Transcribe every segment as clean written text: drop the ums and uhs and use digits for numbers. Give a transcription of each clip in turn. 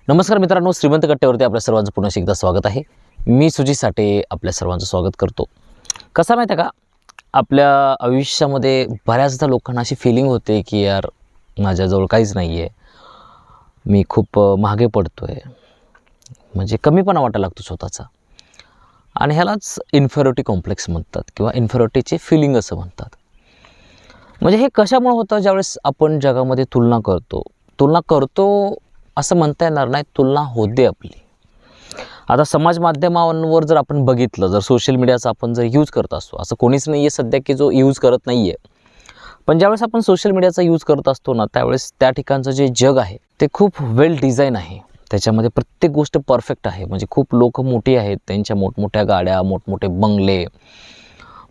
नमस्कार मित्रांनो, श्रीमंत कट्ट्यावरती आपल्या सर्वांचं पुन्हा एकदा स्वागत आहे। मी सुजित साठे आपल्या सर्वांचं स्वागत करतो। कसं माहिती आहे का, आपल्या आयुष्यामध्ये बऱ्याचदा लोकांना अशी फीलिंग होते की यार माझ्याजवळ काहीच नाही आहे, मी खूप मागे पडतोय, म्हणजे कमीपणा वाटायला लागतो स्वतःचा। आणि ह्यालाच इन्फेरियोरिटी कॉम्प्लेक्स म्हणतात किंवा इन्फेरियोरिटीचे फीलिंग असं म्हणतात। म्हणजे हे कशामुळे होतं, ज्यावेळेस आपण जगामध्ये तुलना करतो असं म्हणता येणार नाही, तुलना होते आपली। आता समाज माध्यमांवर जर आपण बघितलं, जर सोशल मीडियाचा आपण जर यूज करत असतो, असं कोणीच नाही आहे सध्या की जो यूज करत नाही आहे, पण ज्यावेळेस आपण सोशल मीडियाचा यूज करत असतो ना, त्यावेळेस त्या ठिकाणचं जे जग आहे ते खूप वेल डिझाईन आहे। त्याच्यामध्ये प्रत्येक गोष्ट परफेक्ट आहे। म्हणजे खूप लोक मोठी आहेत, त्यांच्या मोठमोठ्या गाड्या, मोठमोठे बंगले,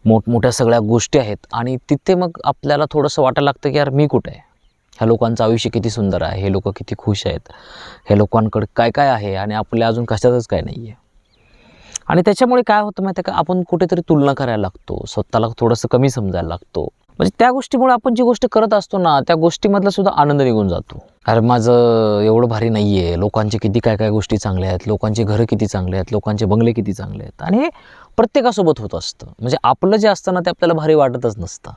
मोठमोठ्या सगळ्या गोष्टी आहेत। आणि तिथे मग आपल्याला थोडंसं वाटायला लागतं की यार मी कुठे आहे, ह्या लोकांचं आयुष्य किती सुंदर आहे, हे लोक किती खुश आहेत, हे लोकांकडे काय काय आहे आणि आपल्या अजून कशातच काय नाही आहे। आणि त्याच्यामुळे काय होतं माहिती आहे का, आपण कुठेतरी तुलना करायला लागतो, स्वतःला थोडंसं कमी समजायला लागतो। म्हणजे त्या गोष्टीमुळे आपण जी गोष्ट करत असतो ना, त्या गोष्टीमधला सुद्धा आनंद निघून जातो। अरे माझं एवढं भारी नाही आहे, लोकांचे किती काय काय गोष्टी चांगल्या आहेत, लोकांचे घरं किती चांगले आहेत, लोकांचे बंगले किती चांगले आहेत। आणि हे प्रत्येकासोबत होत असतं। म्हणजे आपलं जे असतं ना, ते आपल्याला भारी वाटतच नसतं।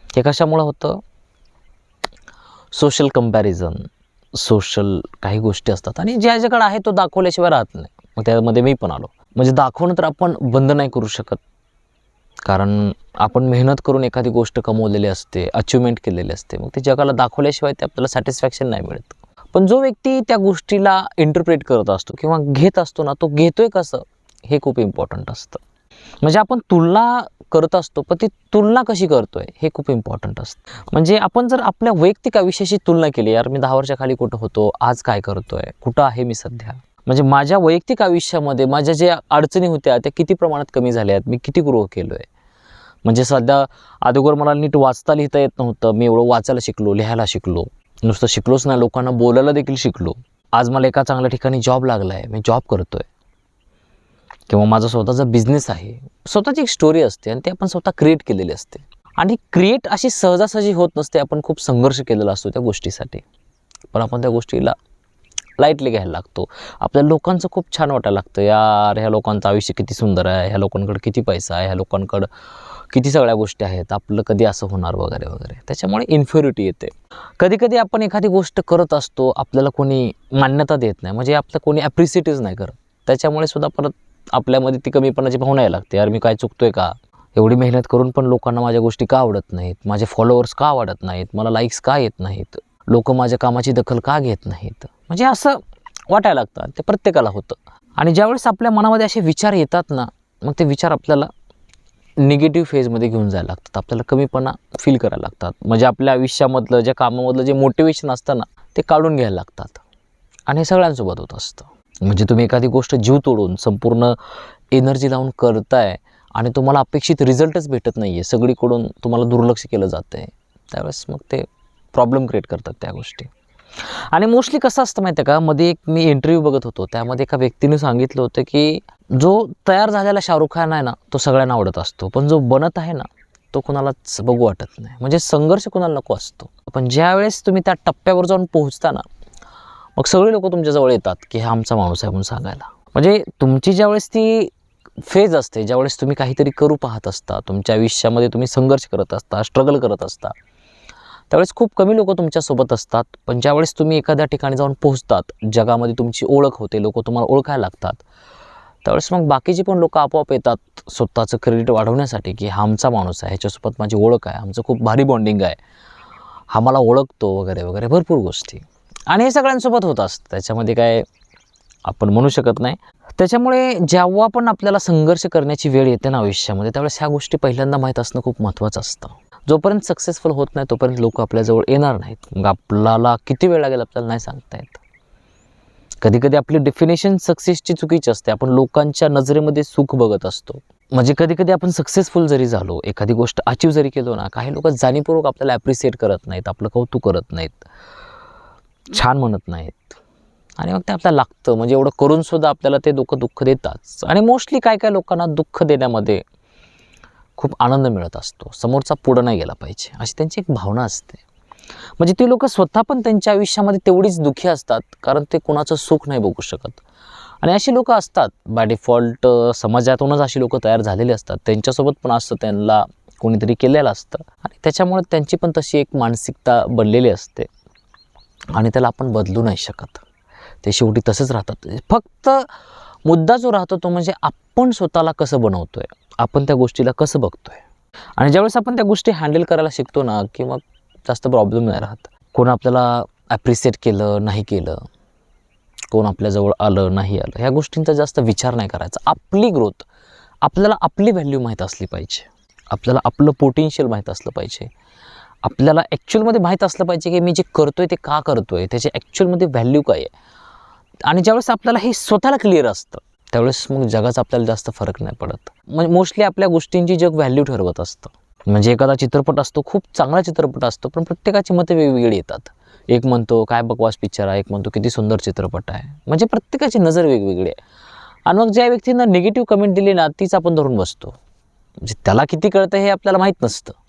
हे कशामुळे होतं, सोशल कंपॅरिझन, सोशल काही गोष्टी असतात आणि ज्याच्याकडे आहे तो दाखवल्याशिवाय राहत नाही। मग त्यामध्ये मी पण आलो। म्हणजे दाखवणं तर आपण बंद नाही करू शकत, कारण आपण मेहनत करून एखादी गोष्ट कमवलेली असते, अचिव्हमेंट केलेली असते, मग ते जगाला दाखवल्याशिवाय ते आपल्याला सॅटिस्फॅक्शन नाही मिळत। पण जो व्यक्ती त्या गोष्टीला इंटरप्रेट करत असतो किंवा घेत असतो ना, तो घेतोय कसं हे खूप इम्पॉर्टंट असतं। म्हणजे आपण तुलना करत असतो, पण ती तुलना कशी करतोय हे खूप इम्पॉर्टंट असतं। म्हणजे आपण जर आपल्या वैयक्तिक आयुष्याशी तुलना केली, यार मी 10 वर्षाखाली कुठं होतो, आज काय करतोय, कुठं आहे मी सध्या, म्हणजे माझ्या वैयक्तिक आयुष्यामध्ये माझ्या ज्या अडचणी होत्या त्या किती प्रमाणात कमी झाल्या आहेत, मी किती ग्रो केलोय। म्हणजे सध्या अगोदर मला नीट वाचता लिहिता येत नव्हतं, मी एवढं वाचायला शिकलो, लिहायला शिकलो, नुसतं शिकलोच नाही, लोकांना बोलायला देखील शिकलो। आज मला एका चांगल्या ठिकाणी जॉब लागला आहे, मी जॉब करतोय, किंवा माझा स्वतःचा बिझनेस आहे। स्वतःची एक स्टोरी असते आणि ती आपण स्वतः क्रिएट केलेली असते। आणि क्रिएट अशी सहजासहजी होत नसते, आपण खूप संघर्ष केलेला असतो त्या गोष्टीसाठी, पण आपण त्या गोष्टीला लाईटली घ्यायला लागतो। आपल्या लोकांचं खूप छान वाटायला लागतं, यार ह्या लोकांचं आयुष्य किती सुंदर आहे, ह्या लोकांकडे किती पैसा आहे, ह्या लोकांकडं किती सगळ्या गोष्टी आहेत, आपलं कधी असं होणार वगैरे वगैरे। त्याच्यामुळे इन्फेरिटी येते। कधी कधी आपण एखादी गोष्ट करत असतो, आपल्याला कोणी मान्यता देत नाही, म्हणजे आपलं कोणी ॲप्रिशिएटच नाही करत, त्याच्यामुळे सुद्धा परत आपल्यामध्ये ती कमीपणाची भावना यायला लागते, यार मी काय चुकतोय का, एवढी मेहनत करून पण लोकांना माझ्या गोष्टी का आवडत नाहीत, माझे फॉलोअर्स का वाढत नाहीत, मला लाईक्स का येत नाहीत, लोक माझ्या कामाची दखल का घेत नाहीत, म्हणजे असं वाटायला लागतं। ते प्रत्येकाला होतं। आणि ज्यावेळेस आपल्या मनामध्ये असे विचार येतात ना, मग ते विचार आपल्याला निगेटिव्ह फेजमध्ये घेऊन जायला लागतात, आपल्याला कमीपणा फील करायला लागतात। म्हणजे आपल्या आयुष्यामधलं, ज्या कामामधलं जे मोटिवेशन असतं ना, ते काढून घ्यायला लागतात। आणि हे सगळ्यांसोबत होत असतं। म्हणजे तुम्ही एखादी गोष्ट जीव तोडून संपूर्ण एनर्जी लावून करताय आणि तुम्हाला अपेक्षित रिझल्टच भेटत नाही आहे, सगळीकडून तुम्हाला दुर्लक्ष केलं जातं आहे, त्यावेळेस मग ते प्रॉब्लेम क्रिएट करतात त्या गोष्टी। आणि मोस्टली कसं असतं माहिती आहे का, मध्ये एक मी इंटरव्ह्यू बघत होतो, त्यामध्ये एका व्यक्तीने सांगितलं होतं की जो तयार झालेला शाहरुख खान आहे ना, तो सगळ्यांना आवडत असतो, पण जो बनत आहे ना, तो कुणालाच बघू वाटत नाही। म्हणजे संघर्ष कुणाला नको असतो, पण ज्यावेळेस तुम्ही त्या टप्प्यावर जाऊन पोहोचता ना, मग सगळे लोक तुमच्याजवळ येतात की हा आमचा माणूस आहे म्हणून सांगायला। म्हणजे तुमची ज्यावेळेस ती फेज असते, ज्यावेळेस तुम्ही काहीतरी करू पाहत असता, तुमच्या आयुष्यामध्ये तुम्ही संघर्ष करत असता, स्ट्रगल करत असता, त्यावेळेस खूप कमी लोक तुमच्यासोबत असतात। पण ज्यावेळेस तुम्ही एखाद्या ठिकाणी जाऊन पोहोचतात, जगामध्ये तुमची ओळख होते, लोक तुम्हाला ओळखायला लागतात, त्यावेळेस मग बाकीचे पण लोक आपोआप येतात स्वतःचं क्रेडिट वाढवण्यासाठी की हा आमचा माणूस आहे, ह्याच्यासोबत माझी ओळख आहे, आमचं खूप भारी बॉन्डिंग आहे, हा मला ओळखतो वगैरे वगैरे भरपूर गोष्टी। आणि हे सगळ्यांसोबत होत असतं, त्याच्यामध्ये काय आपण म्हणू शकत नाही। त्याच्यामुळे जेव्हा पण आपल्याला संघर्ष करण्याची वेळ येते ना आयुष्यामध्ये, त्यावेळेस ह्या गोष्टी पहिल्यांदा माहीत असणं खूप महत्त्वाचं असतं। जोपर्यंत सक्सेसफुल होत नाही तोपर्यंत लोक आपल्याजवळ येणार नाहीत। मग आपल्याला किती वेळ लागेल आपल्याला नाही सांगता येत। कधी कधी आपली डेफिनेशन सक्सेसची चुकीची असते, आपण लोकांच्या नजरेमध्ये सुख बघत असतो। म्हणजे कधी कधी आपण सक्सेसफुल जरी झालो, एखादी गोष्ट अचीव्ह जरी केलो ना, काही लोक जाणीवपूर्वक आपल्याला ॲप्रिशिएट करत नाहीत, आपलं कौतुक करत नाहीत, छान म्हणत नाहीत, आणि मग ते आपल्याला लागतं। म्हणजे एवढं करून सुद्धा आपल्याला ते दुःख देतात। आणि मोस्टली काय काय लोकांना दुःख देण्यामध्ये खूप आनंद मिळत असतो, समोरचा पुढं नाही गेला पाहिजे अशी त्यांची एक भावना असते। म्हणजे ते लोक स्वतः पण त्यांच्या आयुष्यामध्ये तेवढीच दुःखी असतात, कारण ते कोणाचं सुख नाही बघू शकत. आणि अशी लोक असतात बाय डिफॉल्ट, समाजातूनच अशी लोक तयार झालेली असतात. त्यांच्यासोबत पण असतं, त्यांना कोणीतरी केलेलं असतं आणि त्याच्यामुळे त्यांची पण तशी एक मानसिकता बनलेली असते आणि त्याला आपण बदलू नाही शकत. ते शेवटी तसंच राहतात. फक्त मुद्दा जो राहतो तो म्हणजे आपण स्वतःला कसं बनवतोय, आपण त्या गोष्टीला कसं बघतोय. आणि ज्यावेळेस आपण त्या गोष्टी हँडल करायला शिकतो ना, की मग जास्त प्रॉब्लेम नाही राहत. कोण आपल्याला ॲप्रिशिएट केलं नाही केलं, कोण आपल्याजवळ आलं नाही आलं, ह्या गोष्टींचा जास्त विचार नाही करायचा. आपली ग्रोथ, आपल्याला आपली व्हॅल्यू माहीत असली पाहिजे, आपल्याला आपलं पोटेन्शियल माहीत असलं पाहिजे, आपल्याला ॲक्च्युअलमध्ये माहीत असलं पाहिजे की मी जे करतोय ते का करतोय, त्याची ॲक्च्युअलमध्ये व्हॅल्यू काय आहे. आणि ज्यावेळेस आपल्याला हे स्वतःला क्लिअर असतं त्यावेळेस मग जगाचा आपल्याला जास्त फरक नाही पडत. म्हणजे मोस्टली आपल्या गोष्टींची जग व्हॅल्यू ठरवत असतं. म्हणजे एखादा चित्रपट असतो, खूप चांगला चित्रपट असतो, पण प्रत्येकाची मतं वेगवेगळी येतात. एक म्हणतो काय बकवास पिक्चर आहे, एक म्हणतो किती सुंदर चित्रपट आहे. म्हणजे प्रत्येकाची नजर वेगवेगळी आहे. आणि मग ज्या व्यक्तींना निगेटिव्ह कमेंट दिली ना, तीच आपण धरून बसतो. म्हणजे त्याला किती कळतं हे आपल्याला माहीत नसतं.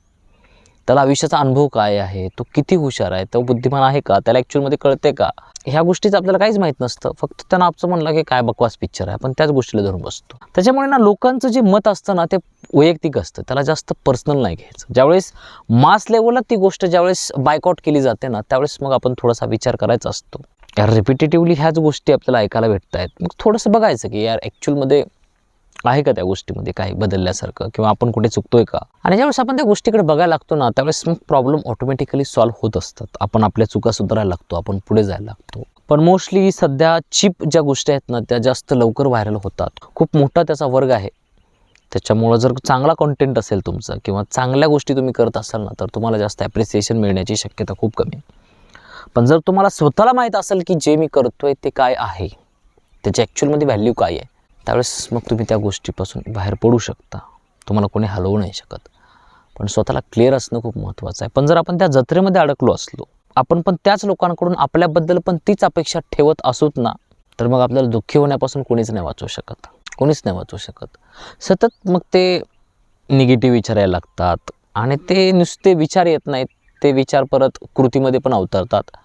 त्याला आयुष्याचा अनुभव काय आहे, तो किती हुशार आहे, तो बुद्धिमान आहे का, त्याला ॲक्च्युअलमध्ये कळते का, ह्या गोष्टीचं आपल्याला काहीच माहीत नसतं. फक्त त्यांना आपचं म्हणलं की काय बकवास पिक्चर आहे, आपण त्याच गोष्टीला धरून बसतो. त्याच्यामुळे ना लोकांचं जे मत असतं ना, ते वैयक्तिक असतं, त्याला जास्त पर्सनल नाही घ्यायचं. ज्यावेळेस मास लेवलला ती गोष्ट ज्यावेळेस बायकआउट केली जाते ना, त्यावेळेस मग आपण थोडासा विचार करायचा असतो. यार रिपिटेटिव्हली ह्याच गोष्टी आपल्याला ऐकायला भेटत आहेत, मग थोडंसं बघायचं की यार ॲक्च्युअलमध्ये आहे का त्या गोष्टीमध्ये काही बदलल्यासारखं, किंवा आपण कुठे चुकतोय का. आणि ज्यावेळेस आपण त्या गोष्टीकडे बघायला लागतो ना, त्यावेळेस मग प्रॉब्लेम ऑटोमॅटिकली सॉल्व्ह होत असतात. आपण आपल्या चुका सुधारायला लागतो, आपण पुढे जायला लागतो. पण मोस्टली सध्या चीप ज्या गोष्टी आहेत ना, त्या जास्त लवकर व्हायरल होतात. खूप मोठा त्याचा वर्ग आहे. त्याच्यामुळं जर चांगला कंटेंट असेल तुमचा, किंवा चांगल्या गोष्टी तुम्ही करत असाल ना, तर तुम्हाला जास्त ॲप्रिसिएशन मिळण्याची शक्यता खूप कमी आहे. पण जर तुम्हाला स्वतःला माहीत असेल की जे मी करतोय ते काय आहे, त्याची ॲक्च्युअलमध्ये व्हॅल्यू काय आहे, त्यावेळेस मग तुम्ही त्या गोष्टीपासून बाहेर पडू शकता. तुम्हाला कोणी हलवू नाही शकत. पण स्वतःला क्लिअर असणं खूप महत्त्वाचं आहे. पण जर आपण त्या जत्रेमध्ये अडकलो असलो, आपण पण त्याच लोकांकडून आपल्याबद्दल पण तीच अपेक्षा ठेवत असोत ना, तर मग आपल्याला दुःखी होण्यापासून कोणीच नाही वाचवू शकत, कोणीच नाही वाचवू शकत. सतत मग ते निगेटिव्ह विचार यायला लागतात आणि ते नुसते विचार येत नाहीत, ते विचार परत कृतीमध्ये पण अवतरतात.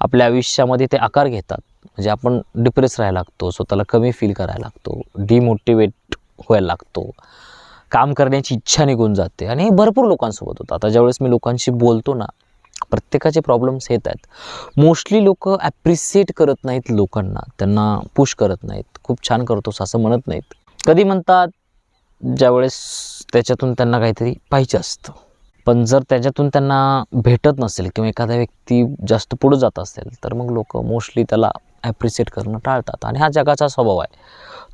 आपल्या आयुष्यामध्ये ते आकार घेतात. म्हणजे आपण डिप्रेस राहायला लागतो, स्वतःला कमी फील करायला लागतो, डिमोटिवेट व्हायला लागतो, काम करण्याची इच्छा निघून जाते. आणि हे भरपूर लोकांसोबत होतं. आता ज्यावेळेस मी लोकांशी बोलतो ना, प्रत्येकाचे प्रॉब्लेम्स येत आहेत. मोस्टली लोक ॲप्रिशिएट करत नाहीत लोकांना, त्यांना पुश करत नाहीत, खूप छान करतोस असं म्हणत नाहीत. कधी म्हणतात ज्यावेळेस त्याच्यातून त्यांना काहीतरी पाहिजे असतं. पण जर त्याच्यातून त्यांना भेटत नसेल, किंवा एखादा व्यक्ती जास्त पुढं जात असेल, तर मग लोक मोस्टली त्याला ॲप्रिशिएट करणं टाळतात. आणि हा जगाचा स्वभाव आहे.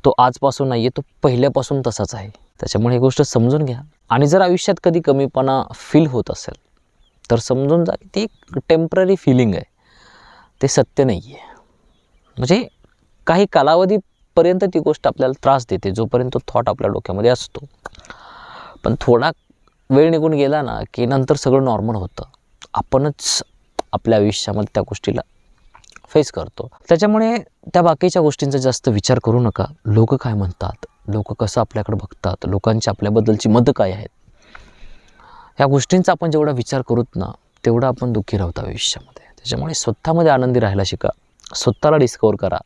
तो आजपासून नाही आहे, तो पहिल्यापासून तसाच आहे. त्याच्यामुळे ही गोष्ट समजून घ्या. आणि जर आयुष्यात कधी कमीपणा फील होत असेल, तर समजून जा की ती एक टेम्पररी फिलिंग आहे, ते सत्य नाही आहे. म्हणजे काही कालावधीपर्यंत ती गोष्ट आपल्याला त्रास देते, जोपर्यंत तो थॉट आपल्या डोक्यामध्ये असतो. पण थोडा वेळ निघून गेला ना, की नंतर सगळं नॉर्मल होतं. आपणच आपल्या आयुष्यामध्ये त्या गोष्टीला फेस करतो. त्याच्यामुळे त्या बाकीच्या गोष्टींचा जास्त विचार करू नका. लोक काय म्हणतात, लोक कसं आपल्याकडे बघतात, लोकांची आपल्याबद्दलची मतं काय आहेत, ह्या गोष्टींचा आपण जेवढा विचार करूत ना, तेवढा आपण दुःखी राहतो आयुष्यामध्ये. त्याच्यामुळे स्वतःमध्ये आनंदी राहायला शिका, स्वतःला डिस्कवर करा.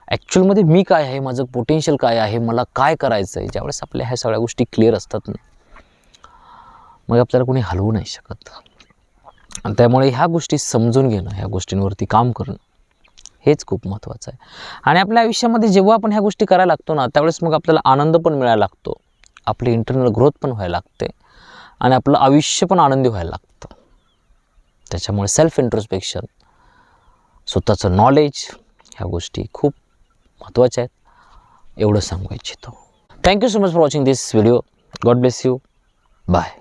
ॲक्च्युअलमध्ये मी काय आहे, माझं पोटेन्शियल काय आहे, मला काय करायचं आहे. ज्यावेळेस आपल्या ह्या सगळ्या गोष्टी क्लिअर असतात ना, मग आपल्याला कोणी हलवू नाही शकत. आणि त्यामुळे ह्या गोष्टी समजून घेणं, ह्या गोष्टींवरती काम करणं, हेच खूप महत्त्वाचं आहे. आणि आपल्या आयुष्यामध्ये जेव्हा आपण ह्या गोष्टी करायला लागतो ना, त्यावेळेस मग आपल्याला आनंद पण मिळायला लागतो, आपली इंटरनल ग्रोथ पण व्हायला लागते, आणि आपलं आयुष्य पण आनंदी व्हायला लागतं. त्याच्यामुळे सेल्फ इंट्रोस्पेक्शन, स्वतःचं नॉलेज, ह्या गोष्टी खूप महत्त्वाच्या आहेत. एवढं सांगू इच्छितो. Thank you so much for watching this video. God bless you. Bye.